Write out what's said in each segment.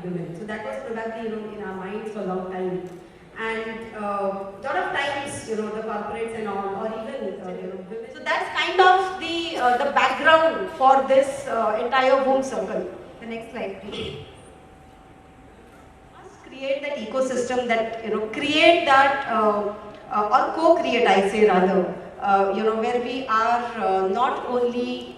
women. So that was probably, in our minds for a long time. And lot of times, the corporates and all, or even, women. So that's kind of the background for this entire boom circle. The next slide, please. Must create that ecosystem that, create that, or co-create, I say rather, where we are not only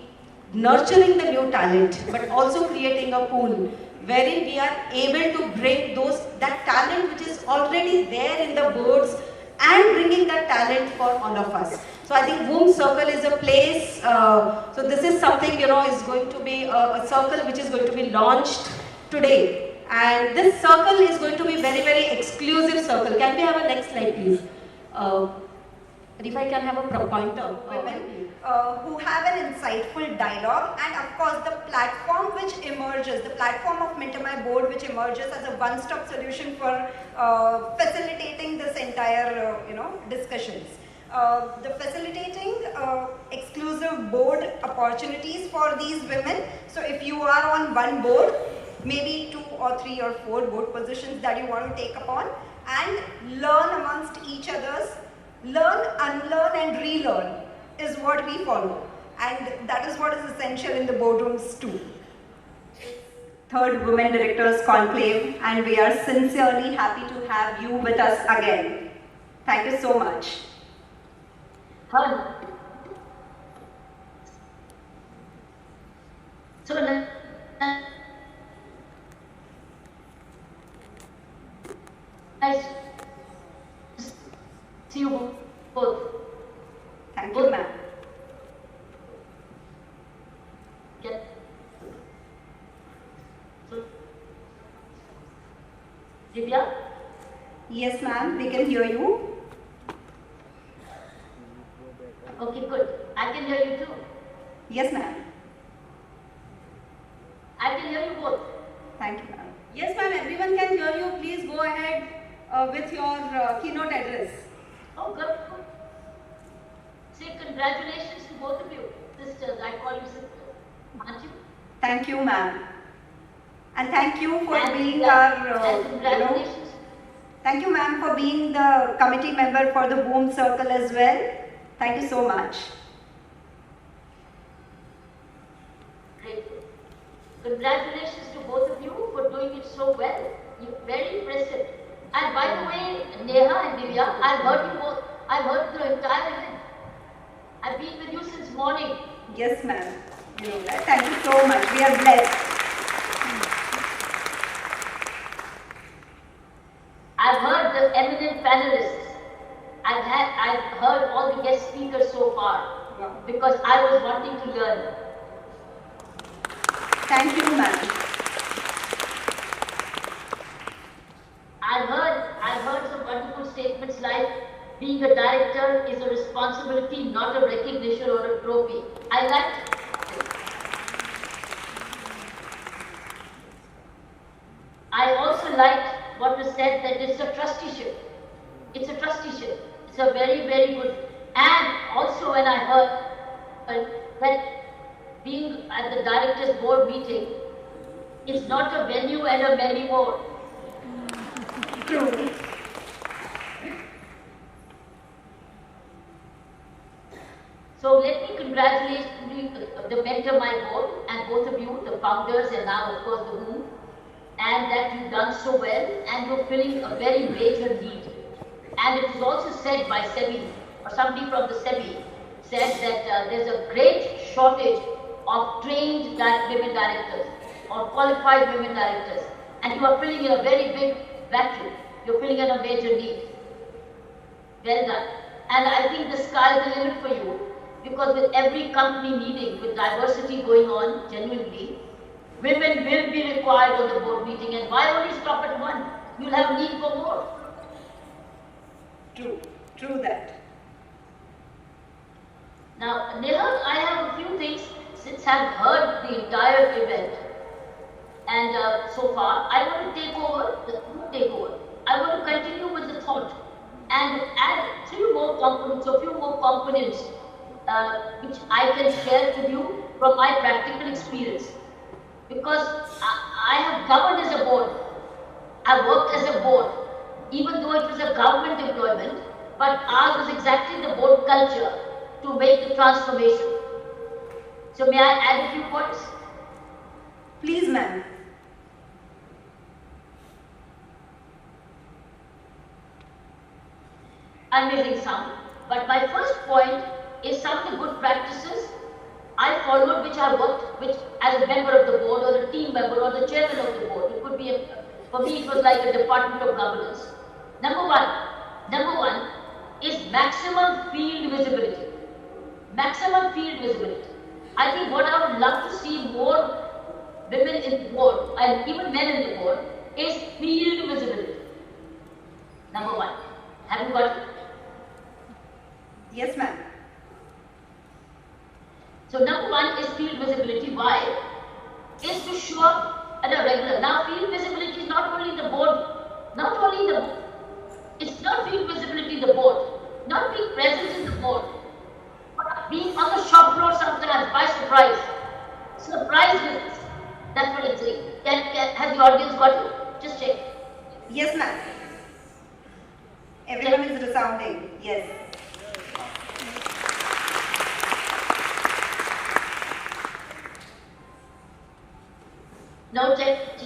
nurturing the new talent, but also creating a pool wherein we are able to bring that talent which is already there in the boards and bringing that talent for all of us. So I think Boom Circle is a place, so this is something, is going to be a circle which is going to be launched today. And this circle is going to be very, very exclusive circle. Can we have a next slide, please? If I can have a pointer. Women who have an insightful dialogue, and of course the platform which emerges, the platform of MentorMyBoard which emerges as a one-stop solution for facilitating this entire discussions. The facilitating exclusive board opportunities for these women. So if you are on one board, maybe 2 or 3 or 4 board positions that you want to take upon, and learn amongst each others. Learn, unlearn and relearn is what we follow, and that is what is essential in the boardrooms too. Third Women Directors Conclave, and we are sincerely happy to have you with us again. Thank you so much. So nice see you both. Thank you, ma'am. Divya? Yes, ma'am, we can hear you. Okay, good. I can hear you too. Yes, ma'am. I can hear you both. Thank you, ma'am. Yes, ma'am, everyone can hear you. Please go ahead with your keynote address. Oh, good. Say congratulations to both of you, sisters. I call you sisters, aren't you? Thank you, ma'am. And thank you for being our, congratulations. Thank you, ma'am, for being the committee member for the Boom Circle as well. Thank you so much. Great. Congratulations to both of you for doing it so well. You're very impressive. And by the way, Neha and Divya, I've heard you both. I've heard the entire event. I've been with you since morning. Yes, ma'am. Thank you so much. We are blessed. I've heard the eminent panelists. I've heard all the guest speakers so far. Wow. Because I was wanting to learn. Thank you, ma'am. I've heard some wonderful statements like being a director is a responsibility, not a recognition or a trophy. I liked it. I also liked what was said that it's a trusteeship. It's a trusteeship. It's a very, very good. And also when I heard that being at the director's board meeting, it's not a venue and a many more. True. So let me congratulate the MentorMyBoard and both of you, the founders and now of course the Boom, and that you've done so well and you're filling a very major need. And it was also said by SEBI, or somebody from the SEBI said that there's a great shortage of trained women directors or qualified women directors, and you are filling in a very big vacuum. You're filling in a major need. Well done. And I think the sky is the limit for you, because with every company meeting, with diversity going on genuinely, women will be required on the board meeting, and why only stop at one? You'll have need for more. True. True that. Now, Neha, I have a few things since I've heard the entire event, and so far, I want to take over. I want to continue with the thought and add a few more components which I can share with you from my practical experience. because I have governed as a board. I worked as a board, even though it was a government employment, but ours was exactly the board culture to make the transformation. So may I add a few points? Please, ma'am. I'm missing some, but my first point is some of the good practices I followed, which I worked, which as a member of the board or a team member or the chairman of the board. It could be, for me it was like a department of governance. Number one is maximum field visibility. Maximum field visibility. I think what I would love to see more women in the board and even men in the board is field visibility. Number one. Have you got it? Yes, ma'am. So number one is field visibility. Why? Is to show up at a regular. Now field visibility is not only the board, it's not field visibility in the board, not being present in the board, but being on the shop floor sometimes by surprise. Surprise visits. That's what it's saying. Has the audience got it? Just check. Yes, ma'am. Everyone is resounding. Yes. Now check.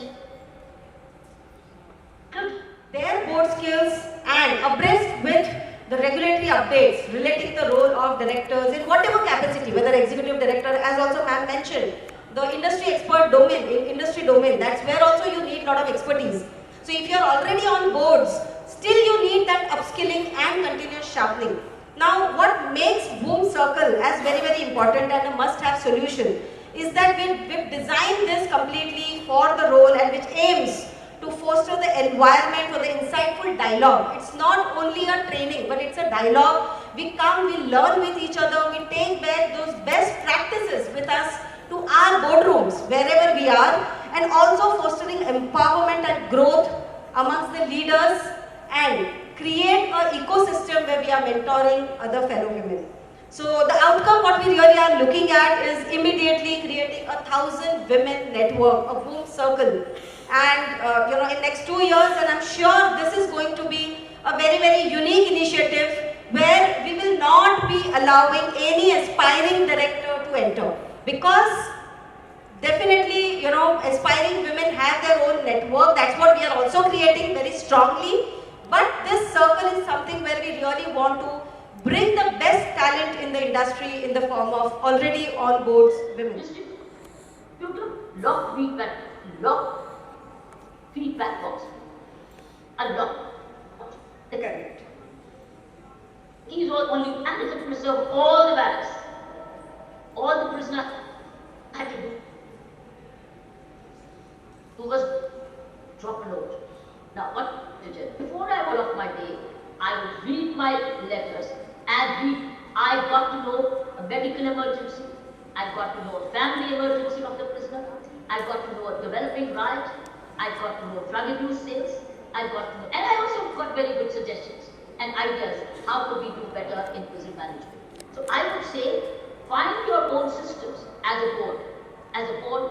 Good. Their board skills and abreast with the regulatory updates relating the role of directors in whatever capacity, whether executive director, as also ma'am mentioned, the industry expert domain, industry domain, that's where also you need a lot of expertise. So if you're already on boards, still you need that upskilling and continuous sharpening. Now what makes Boom Circle as very, very important and a must-have solution is that we've designed this completely for the role and which aims to foster the environment for the insightful dialogue. It's not only a training, but it's a dialogue. We come, we learn with each other, we take back those best practices with us to our boardrooms, wherever we are, and also fostering empowerment and growth amongst the leaders and create an ecosystem where we are mentoring other fellow women. So the outcome what we really are looking at is immediately creating 1,000 women network, a Boom Circle. And in next 2 years, and I'm sure this is going to be a very, very unique initiative where we will not be allowing any aspiring director to enter. Because definitely, aspiring women have their own network. That's what we are also creating very strongly. But this circle is something where we really want to bring the best talent in the industry in the form of already on boards women. You do lot feedback box. A lot. Correct. These were only and to preserve all the barracks. All the prisoners had to do. Who was drop a note. Now what did you do? Before I got off my day, I would read my letters and I got to know a medical emergency, I got to know a family emergency of the prisoner, I got to know a developing right, I got to know drug abuse sales, I got to know, and I also got very good suggestions and ideas how could we do better in prison management. So I would say, find your own systems as a board